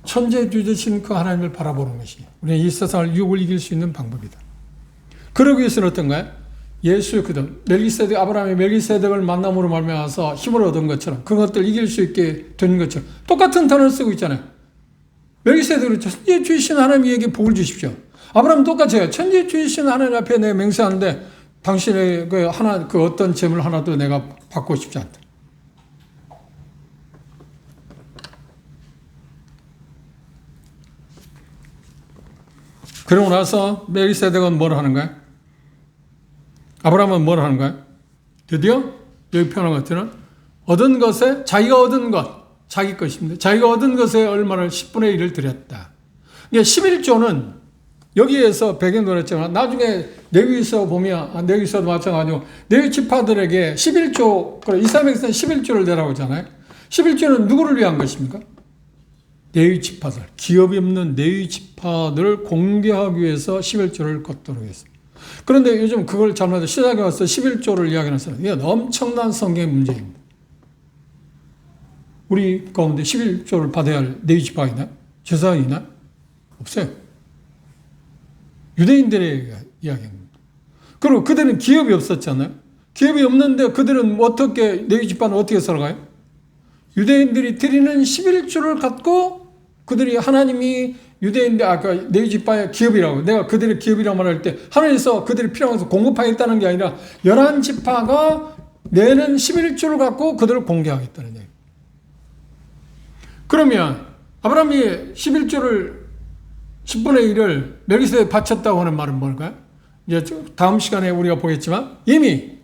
천지의 주제이신 그 하나님을 바라보는 것이 우리가 이 세상을 유혹을 이길 수 있는 방법이다. 그러기 위해서는 어떤가요? 예수의 그들, 멜기세덱, 아브라함의 멜기세덱을 만남으로 말미암아서 힘을 얻은 것처럼 그것들 이길 수 있게 되는 것처럼 똑같은 단어를 쓰고 있잖아요. 멜기세덱은 천지의 주이신 하나님에게 복을 주십시오. 아브라함은 똑같아요. 천지의 주이신 하나님 앞에 내가 맹세하는데 당신의 그 어떤 재물 하나도 내가 받고 싶지 않다. 그러고 나서 멜기세덱은 뭘 하는 거야? 아브라함은 뭘 하는 거야? 드디어 여기 표현한 것처럼 얻은 것에 자기가 얻은 것, 자기 것입니다. 자기가 얻은 것에 얼마를 10분의 1을 드렸다. 이게 11조는 여기에서 배경도 그랬지만 나중에 레위기서 보면 레위기서도 마찬가지고 레위 지파들에게 11조, 이스라엘에서는 11조를 내라고 하잖아요. 11조는 누구를 위한 것입니까? 레위 지파들, 기업이 없는 레위 지파들을 공개하기 위해서 11조를 걷도록 했습니다. 그런데 요즘 그걸 잘못해서 시작에 와서 11조를 이야기하는 사람, 이게 엄청난 성경의 문제입니다. 우리 가운데 11조를 받아야 할 레위 지파가 있나요? 제사장이 있나요? 없어요. 유대인들의 이야기입니다. 그리고 그들은 기업이 없었잖아요. 기업이 없는데 그들은 어떻게, 레위 지파는 어떻게 살아가요? 유대인들이 드리는 11조를 갖고 그들이 하나님이 유대인들, 레위 지파의 기업이라고, 내가 그들의 기업이라고 말할 때 하나님께서 그들이 필요한 것을 공급하겠다는 게 아니라 11지파가 내는 11조를 갖고 그들을 공개하겠다는 얘기예요. 그러면 아브라함이 11조를 10분의 1을 멜기세덱에 바쳤다고 하는 말은 뭘까요? 이제 다음 시간에 우리가 보겠지만 이미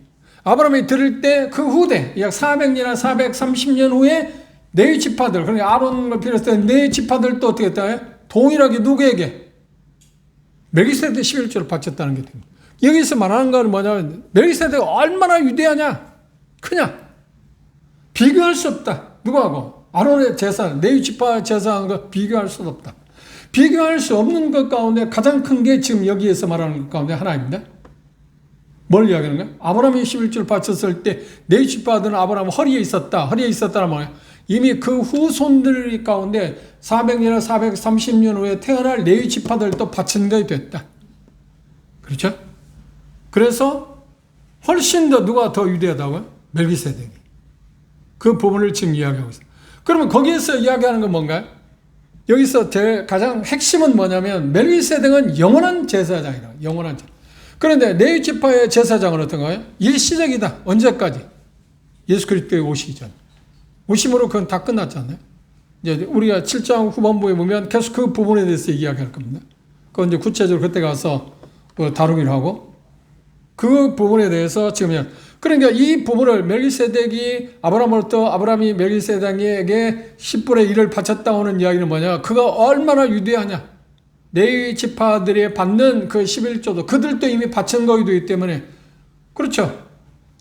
아브라함이 들을 때 그 후대 약 400년이나 430년 후에 네 지파들, 그러니까 아론을 비롯해서 네 지파들도 어떻게 했다? 동일하게 누구에게? 멜기세덱 11조를 바쳤다는 게 됩니다. 여기서 말하는 건 뭐냐면 멜기세덱이 얼마나 위대하냐? 크냐? 비교할 수 없다. 누구하고? 아론의 제사, 네 지파 제사한과 비교할 수 없다. 비교할 수 없는 것 가운데 가장 큰 게 지금 여기에서 말하는 것 가운데 하나입니다. 뭘 이야기하는 거야? 아브라함이 11조를 바쳤을 때 네 지파들은 아브라함 허리에 있었다. 허리에 있었다는 말이야. 이미 그 후손들 가운데 400년, 430년 후에 태어날 네 지파들도 바친 것이 됐다. 그렇죠? 그래서 훨씬 더 누가 더 위대하다고요? 멜기세덱이. 그 부분을 지금 이야기하고 있어요. 그러면 거기에서 이야기하는 건 뭔가요? 여기서 가장 핵심은 뭐냐면 멜기세덱은 영원한 제사장이다. 영원한 제사장. 그런데 레위 지파의 제사장은 어떤가요? 일시적이다. 언제까지? 예수 그리스도의 오시기 전. 무심으로 그건 다 끝났잖아요. 이제 우리가 7장 후반부에 보면 계속 그 부분에 대해서 이야기할 겁니다. 그건 이제 구체적으로 그때 가서 다루기로 하고, 그 부분에 대해서 지금, 그러니까 이 부분을 멜기세덱이 아브라함이 멜기세덱에게 10분의 1을 바쳤다 하는 이야기는 뭐냐? 그가 얼마나 위대하냐? 레위 지파들이 받는 그 11조도 그들도 이미 바친 거이기 때문에, 그렇죠.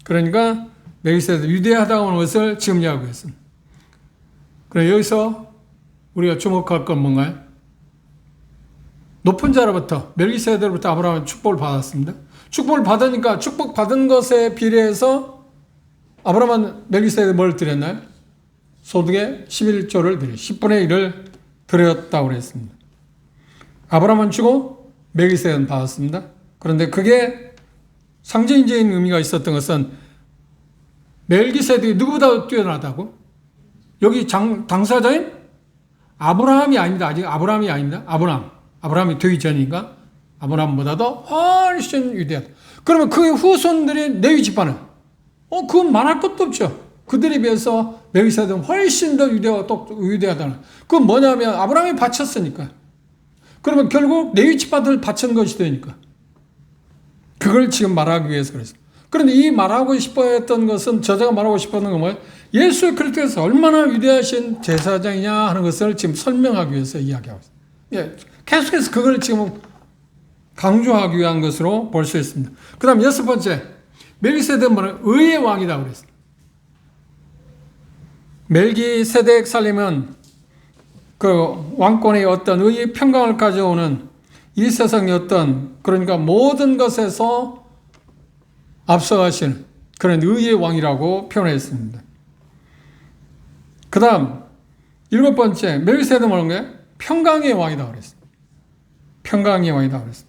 그러니까 멜기세덱 위대하다고 하는 것을 지금 이야기하고 있습니다. 그래, 여기서 우리가 주목할 건 뭔가요? 높은 자로부터, 멜기세덱으로부터 아브라함은 축복을 받았습니다. 축복을 받으니까 축복 받은 것에 비례해서 아브라함은 멜기세덱에 뭘 드렸나요? 소득의 11조를 드렸어요. 10분의 1을 드렸다고 그랬습니다. 아브라함은 주고 멜기세덱은 받았습니다. 그런데 그게 상징적인 의미가 있었던 것은 멜기세덱이 누구보다 뛰어나다고? 여기 당사자인 아브라함이 아닙니다. 아직 아브라함이 아닙니다. 아브라함이 되기 전이니까 아브라함보다도 훨씬 위대하다. 그러면 그의 후손들이 레위 지파는 그건 말할 것도 없죠. 그들에 비해서 멜기세덱은 훨씬 더 위대하다는. 그건 뭐냐면 아브라함이 바쳤으니까. 그러면 결국 레위 지파들 바친 것이 되니까. 그걸 지금 말하기 위해서 그랬어요. 그런데 이 말하고 싶어 했던 것은, 저자가 말하고 싶었던 건 뭐예요? 예수 그리스도께서 얼마나 위대하신 제사장이냐 하는 것을 지금 설명하기 위해서 이야기하고 있어요. 예, 계속해서 그걸 지금 강조하기 위한 것으로 볼 수 있습니다. 그 다음 6번째, 멜기세덱은 의의 왕이다 그랬어요. 멜기세덱 살림은 그 왕권의 어떤 의의 평강을 가져오는 이 세상의 어떤, 그러니까 모든 것에서 앞서가시는 그런 의의 왕이라고 표현했습니다. 그 다음 7번째, 멜기세덱은 뭐라는 거예요? 평강의 왕이다 그랬어요. 평강의 왕이다 그랬어요.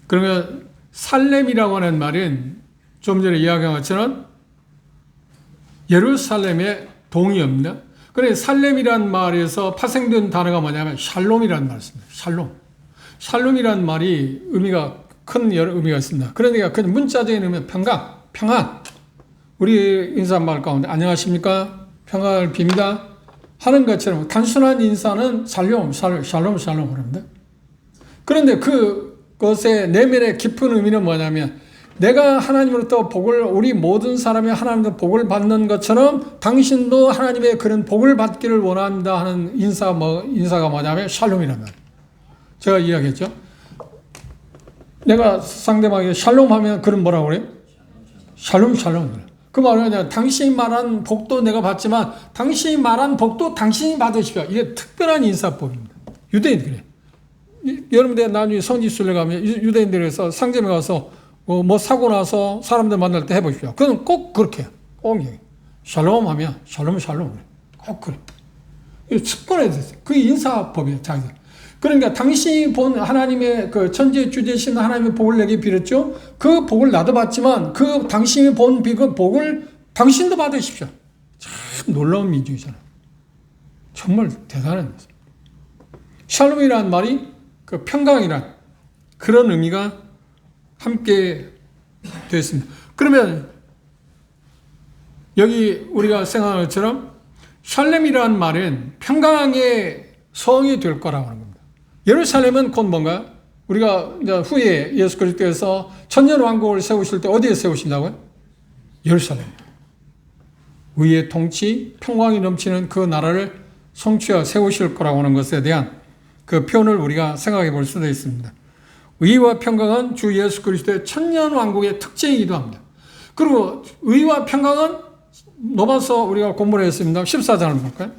그러면 살렘이라고 하는 말은 좀 전에 이야기한 것처럼 예루살렘의 동의어입니다. 그런데 살렘이라는 말에서 파생된 단어가 뭐냐면 샬롬이라는 말을 씁니다. 샬롬이라는 말이 큰 여러 의미가 있습니다. 그러니까 그 문자적인 의미는 평안. 우리 인사말 가운데 안녕하십니까? 평안을 빕니다. 하는 것처럼 단순한 인사는 샬롬 그럽니다. 그런데 그것의 내면의 깊은 의미는 뭐냐면, 내가 하나님으로부터 우리 모든 사람이 하나님의 복을 받는 것처럼 당신도 하나님의 그런 복을 받기를 원한다 하는 인사가 뭐냐면 샬롬이란 말이에요. 제가 이야기했죠. 내가 상대방에게 샬롬 하면 그럼 뭐라고 그래요? 샬롬. 그 말은 그냥 당신이 말한 복도 내가 받지만 당신이 말한 복도 당신이 받으십시오. 이게 특별한 인사법입니다. 유대인들 그래. 여러분들 나중에 성지순례 가면 유대인들에서 상점에 가서 뭐 사고 나서 사람들 만날 때 해보십시오. 그건 꼭 그렇게 해요. 꼭 샬롬 하면 샬롬 그래. 꼭 그래. 이거 습관에 됐어요. 그게 인사법이에요. 자기들. 그러니까 당신이 본 하나님의 그 천지의 주제신 하나님의 복을 내게 빌었죠. 그 복을 나도 받지만 그 당신이 본 그 복을 당신도 받으십시오. 참 놀라운 민족이잖아요. 정말 대단한 거죠. 샬롬이라는 말이 그 평강이란 그런 의미가 함께 되어 있습니다. 그러면 여기 우리가 생각하는 것처럼 샬렘이라는 말은 평강의 성이 될 거라고 하는 겁니다. 예루살렘은 곧 뭔가 우리가 이제 후에 예수 그리스도께서 천년 왕국을 세우실 때 어디에 세우신다고요? 예루살렘. 의의 통치, 평강이 넘치는 그 나라를 성취하여 세우실 거라고 하는 것에 대한 그 표현을 우리가 생각해 볼 수도 있습니다. 의와 평강은 주 예수 그리스도의 천년 왕국의 특징이기도 합니다. 그리고 의와 평강은 넘어서 우리가 공부를 했습니다. 14장을 볼까요?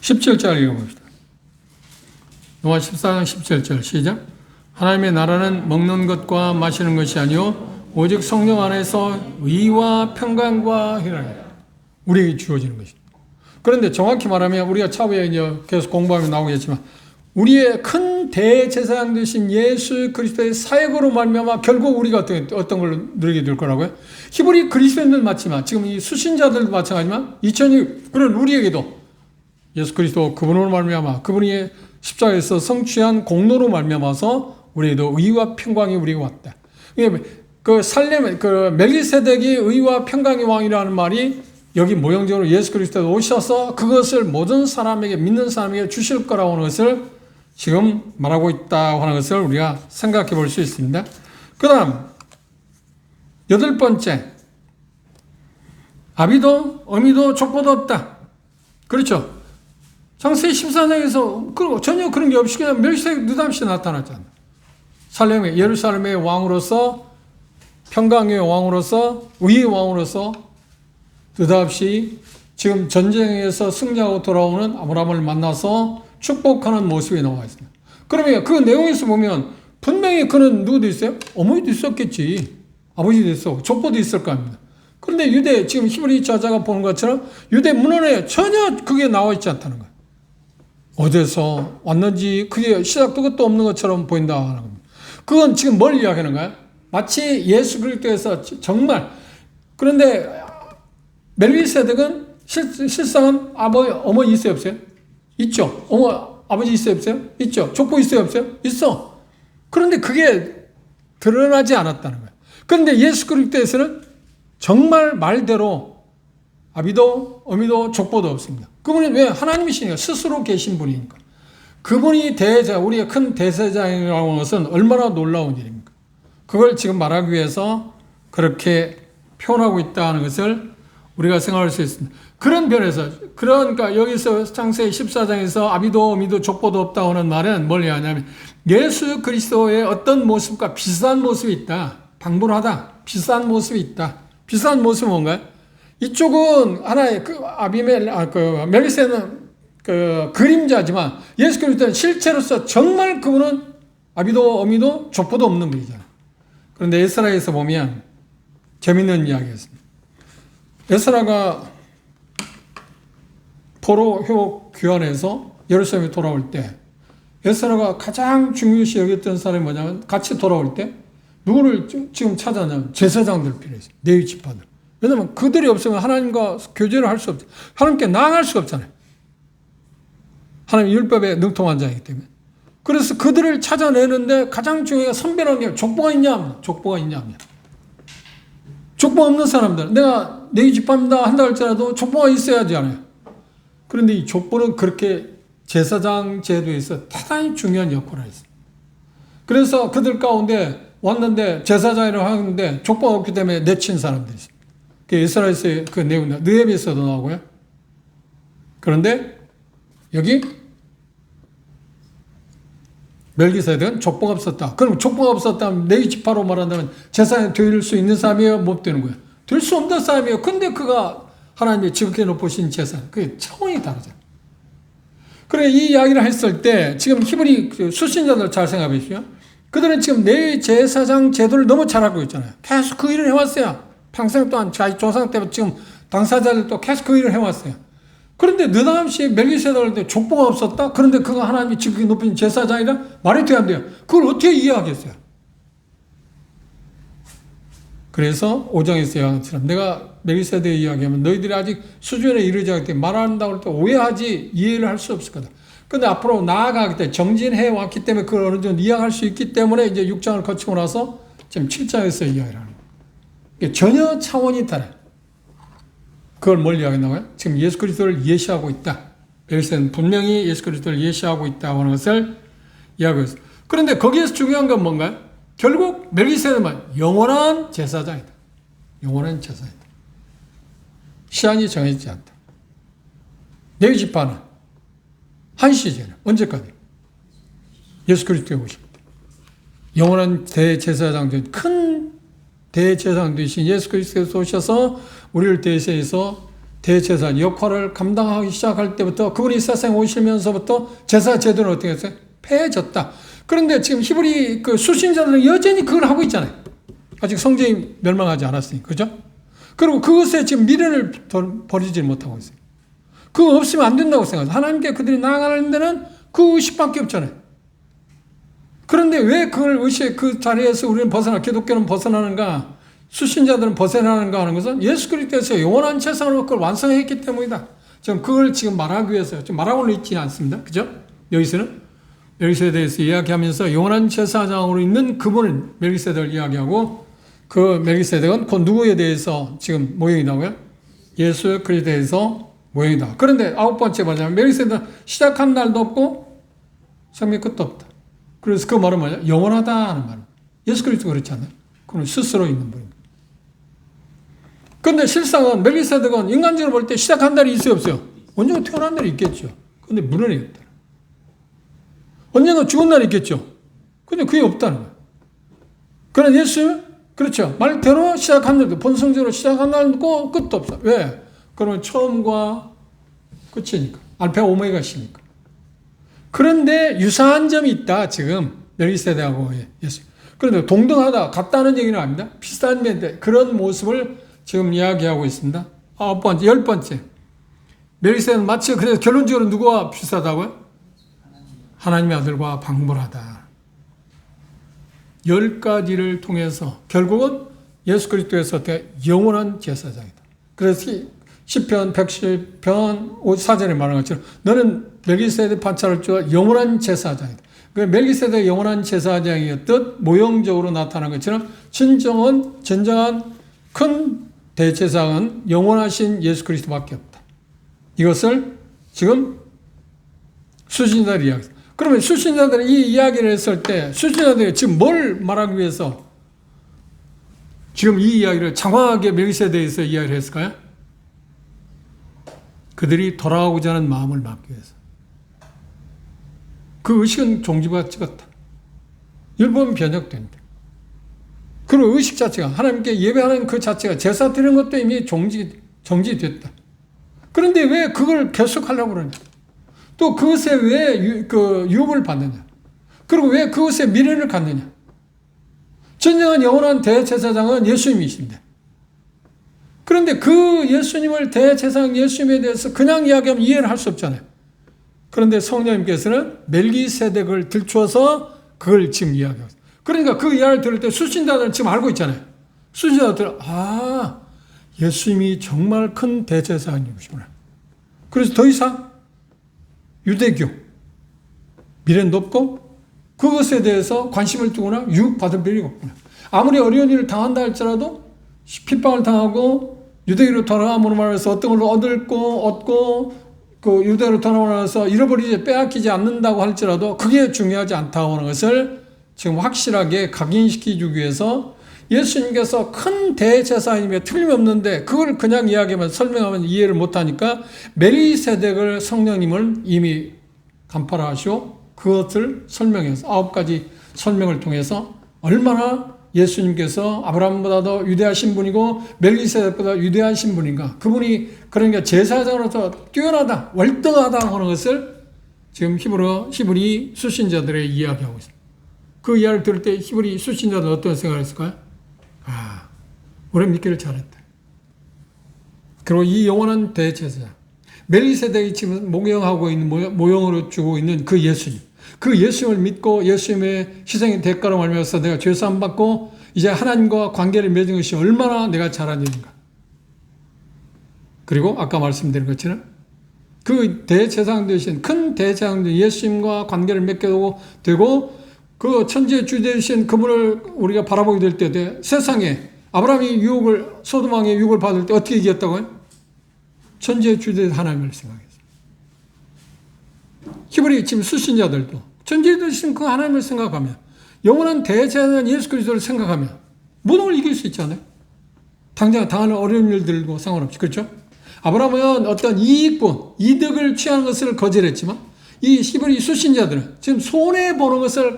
17절 읽어봅시다. 노아 14장 17절 시작. 하나님의 나라는 먹는 것과 마시는 것이 아니요 오직 성령 안에서 의와 평강과 희락이 우리에게 주어지는 것입니다. 그런데 정확히 말하면 우리가 차후에 이제 계속 공부하면 나오겠지만 우리의 큰 대제사장 되신 예수 그리스도의 사역으로 말미암아 결국 우리가 어떤 걸 누리게 될 거라고요? 히브리 그리스도인들 맞지만 지금 이 수신자들도 마찬가지지만 2000년 그런 우리에게도 예수 그리스도 그분으로 말미암아 그분이 십자가에서 성취한 공로로 말미암아서 우리에도 의와 평강이 우리에게 왔다. 그 살렘 그 멜기세덱이 의와 평강의 왕이라는 말이 여기 모형적으로 예수 그리스도 오셔서 그것을 모든 사람에게 믿는 사람에게 주실 거라고 하는 것을 지금 말하고 있다고 하는 것을 우리가 생각해 볼 수 있습니다. 그 다음 8번째, 아비도 어미도 족보도 없다. 그렇죠. 창세기 14장에서 전혀 그런 게 없이 그냥 멜기세덱 느닷없이 나타났잖아요. 살렘의 예루살렘의 왕으로서 평강의 왕으로서 의의 왕으로서 느닷없이 지금 전쟁에서 승리하고 돌아오는 아브라함을 만나서 축복하는 모습이 나와 있습니다. 그러면 그 내용에서 보면 분명히 그는 누구도 있어요? 어머니도 있었겠지. 아버지도 있었고 족보도 있을 거 아닙니다. 그런데 유대 지금 히브리 저자가 보는 것처럼 유대 문헌에 전혀 그게 나와 있지 않다는 거예요. 어디서 왔는지 그게 시작도 끝도 없는 것처럼 보인다 하는 겁니다. 그건 지금 뭘 이야기하는 거예요? 마치 예수 그리스도에서 정말 그런데 멜기세덱은 실상은 어머니 있어요 없어요? 있죠. 아버지 있어요 없어요? 있죠. 족보 있어요 없어요? 있어. 그런데 그게 드러나지 않았다는 거예요. 그런데 예수 그리스도에서는 정말 말대로 아비도 어미도 족보도 없습니다. 그분이 왜 하나님이시니까 스스로 계신 분이니까. 그분이 우리의 큰 대제사장이라고 하는 것은 얼마나 놀라운 일입니까? 그걸 지금 말하기 위해서 그렇게 표현하고 있다는 것을 우리가 생각할 수 있습니다. 그런 면에서 그러니까 여기서 창세기 14장에서 아비도 어미도 족보도 없다고 하는 말은 뭘 얘기하냐면 예수 그리스도의 어떤 모습과 비슷한 모습이 있다. 방불하다. 비슷한 모습이 있다. 비슷한 모습은 뭔가요? 이쪽은 하나의 멜기세덱은 그림자지만 예수 그리스도는 실체로서 정말 그분은 아비도 어미도 족보도 없는 분이잖아요. 그런데 에스라에서 보면 재밌는 이야기였습니다. 에스라가 포로 귀환해서 예루살렘에 돌아올 때 에스라가 가장 중요시 여겼던 사람이 뭐냐면 같이 돌아올 때 누구를 지금 찾았냐면 제사장들 필요했어요. 레위 지파들. 왜냐하면 그들이 없으면 하나님과 교제를 할 수 없죠. 하나님께 나아갈 수가 없잖아요. 하나님 율법에 능통한 자이기 때문에. 그래서 그들을 찾아내는데 가장 중요한 선별한 게 족보가 있냐? 족보가 있냐? 족보 없는 사람들. 내가 레위 지파입니다 한다 할지라도 족보가 있어야지 않아요. 그런데 이 족보는 그렇게 제사장 제도에서 대단히 중요한 역할을 했어요. 그래서 그들 가운데 왔는데 제사장이라고 하는데 족보가 없기 때문에 내친 사람들이 있습니다. 그 이스라엘에서의 그 내용, 느헤미야서도 나오고요. 그런데 여기 멜기세덱은 족보가 없었다. 그럼 족보가 없었다면 레위 지파로 말한다면 제사장이 될 수 있는 사람이에요? 못 되는 거예요. 될 수 없는 사람이에요. 근데 그가 하나님의 지극히 높으신 제사장. 그게 차원이 다르잖아요. 그래 이 이야기를 했을 때 지금 히브리 수신자들 잘 생각해 보십시오. 그들은 지금 레위 제사장 제도를 너무 잘 알고 있잖아요. 계속 그 일을 해왔어요. 평생 동안 자기 조상 때부터 지금 당사자들도 계속 그 일을 해왔어요. 그런데 느닷없이 멜기세덱한테 족보가 없었다? 그런데 그가 하나님이 지극히 높은 제사장이라 말이 돼야 안 돼요. 그걸 어떻게 이해하겠어요? 그래서 5장에서 이야기한 것처럼 내가 멜기세덱 이야기하면 너희들이 아직 수준에 이르지 않기 때문에 말한다고 할 때 오해하지 이해를 할 수 없을 거다. 근데 앞으로 나아가기 때문에 정진해 왔기 때문에 그걸 어느 정도 이해할 수 있기 때문에 이제 6장을 거치고 나서 지금 7장에서 이야기를 하는 거예요. 전혀 차원이 달라요. 그걸 뭘 이야기했나요? 지금 예수 그리스도를 예시하고 있다. 멜기세덱은 분명히 예수 그리스도를 예시하고 있다고 하는 것을 이야기하고 있어요. 그런데 거기에서 중요한 건 뭔가요? 결국 멜기세덱은 영원한 제사장이다. 영원한 제사장이다. 시한이 정해지지 않다. 레위 지파는 한시제는 언제까지? 예수 그리스도에 오십니다. 영원한 대제사장 큰 대제사장 되신 예수 그리스도에서 오셔서 우리를 대신해서 대제사장 역할을 감당하기 시작할 때부터 그분이 세상에 오시면서부터 제사 제도는 어떻게 했어요? 폐해졌다. 그런데 지금 히브리 그 수신자들은 여전히 그걸 하고 있잖아요. 아직 성전이 멸망하지 않았으니까. 그죠? 그리고 그것에 지금 미련을 버리지 못하고 있어요. 그거 없으면 안 된다고 생각해요. 하나님께 그들이 나아가는 데는 그 의식밖에 없잖아요. 그런데 왜 그걸 의식, 그 자리에서 우리는 기독교는 벗어나는가, 수신자들은 벗어나는가 하는 것은 예수 그리스도에서 영원한 제사로 그걸 완성했기 때문이다. 지금 그걸 지금 말하기 위해서, 지금 말하고는 있지 않습니다. 그죠? 여기서는 멜기세덱에 대해서 이야기하면서 영원한 제사장으로 있는 그분을 멜기세덱을 이야기하고, 그 멜기세덱은 그 누구에 대해서 지금 모형이라고요? 예수 그리스도에 대해서 모형이다. 그런데 아홉 번째 뭐냐면 멜기세덱은 시작한 날도 없고 생명 끝도 없다. 그래서 그 말은 뭐냐? 영원하다 하는 말. 예수 그리스도 그렇지 않아요? 그는 스스로 있는 분입니다. 그런데 실상은 멜기세덱은 인간적으로 볼 때 시작한 날이 있어요, 없어요? 언젠가 태어난 날이 있겠죠. 그런데 물론이 없다. 언젠가 죽은 날이 있겠죠. 근데 그게 없다는 거예요. 그러나 예수, 그렇죠. 말대로 시작한 날도, 본성적으로 시작한 날도 끝도 없어. 왜? 그러면 처음과 끝이니까. 알파 오메가시니까. 그런데 유사한 점이 있다, 지금. 멜기세덱하고 예수. 그런데 동등하다, 같다는 얘기는 아닙니다. 비슷한 면인데, 그런 모습을 지금 이야기하고 있습니다. 아홉 번째, 열 번째. 멜기세덱은 마치, 그래서 결론적으로 누구와 비슷하다고요? 하나님의 아들과 방불하다. 10가지를 통해서 결국은 예수 그리스도에서 영원한 제사장이다. 그래서 시편 110편 54절에 말한 것처럼 너는 멜기세덱 판차를 주어 영원한 제사장이다. 멜기세덱 영원한 제사장이었듯 모형적으로 나타난 것처럼 진정한 큰 대제사장은 영원하신 예수 그리스도밖에 없다. 이것을 지금 수신자들이 이야기합니다. 그러면 수신자들이 이 이야기를 했을 때 수신자들이 지금 뭘 말하기 위해서 지금 이 이야기를 장황하게 멜기세덱에서 이야기를 했을까요? 그들이 돌아오고자 하는 마음을 막기 위해서. 그 의식은 종지부가 찍었다. 율법은 변혁된다. 그리고 의식 자체가 하나님께 예배하는 그 자체가 제사 드리는 것도 이미 정지됐다. 그런데 왜 그걸 계속하려고 그러냐? 또 그것에 왜 유업을 받느냐? 그리고 왜 그것에 미련을 갖느냐? 진정한 영원한 대제사장은 예수님이신데. 그런데 그 예수님을 대제사장 예수님에 대해서 그냥 이야기하면 이해를 할 수 없잖아요. 그런데 성령님께서는 멜기세덱을 들춰서 그걸 지금 이야기하고 있어요. 그러니까 그 이야기를 들을 때 수신자들은 지금 알고 있잖아요. 수신자들은 예수님이 정말 큰 대제사장님이시구나. 그래서 더 이상 유대교, 미련도 없고 그것에 대해서 관심을 두거나 유혹받을 필요가 없구나. 아무리 어려운 일을 당한다 할지라도 핍박을 당하고 유대교로 돌아감으로 말해서 어떤 걸 얻고 그 유대교로 돌아가면서 잃어버리지 빼앗기지 않는다고 할지라도 그게 중요하지 않다고 하는 것을 지금 확실하게 각인시키기 위해서 예수님께서 큰 대제사장님에 틀림없는데 그걸 그냥 이야기하면 설명하면 이해를 못하니까 멜기세덱을 성령님을 이미 간파하시오 그것을 설명해서 9가지 설명을 통해서 얼마나 예수님께서 아브라함보다 더 위대하신 분이고 멜기세덱보다 위대하신 분인가 그분이 그러니까 제사장으로서 뛰어나다 월등하다 하는 것을 지금 히브리 수신자들의 이야기하고 있습니다. 그 이야기를 들을 때 히브리 수신자들은 어떤 생각을 했을까요? 우리는 믿기를 잘했다. 그리고 이 영원한 대제사장 멜기세덱이 지금 모형하고 있는 모형으로 주고 있는 그 예수님 그 예수님을 믿고 예수님의 희생의 대가로 말미암아서 내가 죄사함 받고 이제 하나님과 관계를 맺은 것이 얼마나 내가 잘한 일인가. 그리고 아까 말씀드린 것처럼 그 대제사장 되신 큰 대제사장 예수님과 관계를 맺게 되고 그 천지의 주 되신 그분을 우리가 바라보게 될 때 세상에 아브라함이 소돔 왕의 유혹을 받을 때 어떻게 이겼다고요? 천지의 주 되신 하나님을 생각했어요. 히브리 지금 수신자들도 천지에 되신 그 하나님을 생각하며 영원한 대제사장 예수 그리스도를 생각하며 모든 걸 이길 수 있지 않아요? 당장 당하는 어려운 일들과 상관없이 그렇죠? 아브라함은 어떤 이득을 취하는 것을 거절했지만 이 히브리 수신자들은 지금 손해보는 것을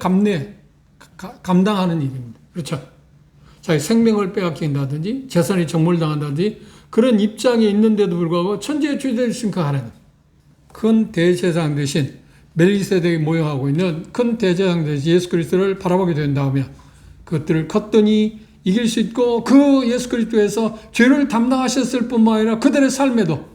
감당하는 일입니다. 그렇죠? 자기 생명을 빼앗긴다든지 재산이 정몰당한다든지 그런 입장에 있는데도 불구하고 천지의 주 되신 그 하나님 큰 대제사장 대신 멜기세덱이 모형하고 있는 큰 대제사장 대신 예수 그리스도를 바라보게 된다면 그것들을 컸더니 이길 수 있고 그 예수 그리스도에서 죄를 담당하셨을 뿐만 아니라 그들의 삶에도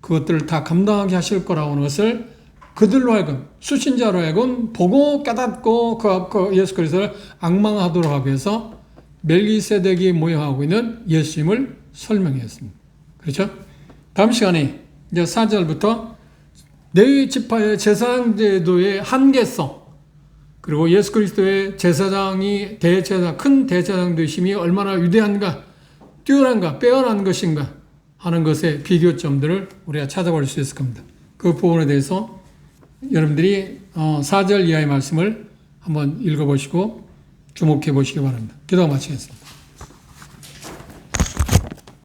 그것들을 다 감당하게 하실 거라고 하는 것을 그들로 하여금 수신자로 하여금 보고 깨닫고 그 예수 그리스도를 앙망하도록 하기 위해서 멜기세덱이 모형하고 있는 예수님을 설명했습니다. 그렇죠? 다음 시간에 이제 4절부터 레위 지파의 제사장 제도의 한계성, 그리고 예수 그리스도의 제사장이 대제사장, 큰 대제사장 되심이 얼마나 위대한가, 뛰어난가, 빼어난 것인가 하는 것의 비교점들을 우리가 찾아볼 수 있을 겁니다. 그 부분에 대해서 여러분들이 4절 이하의 말씀을 한번 읽어보시고 주목해 보시기 바랍니다. 기도가 마치겠습니다.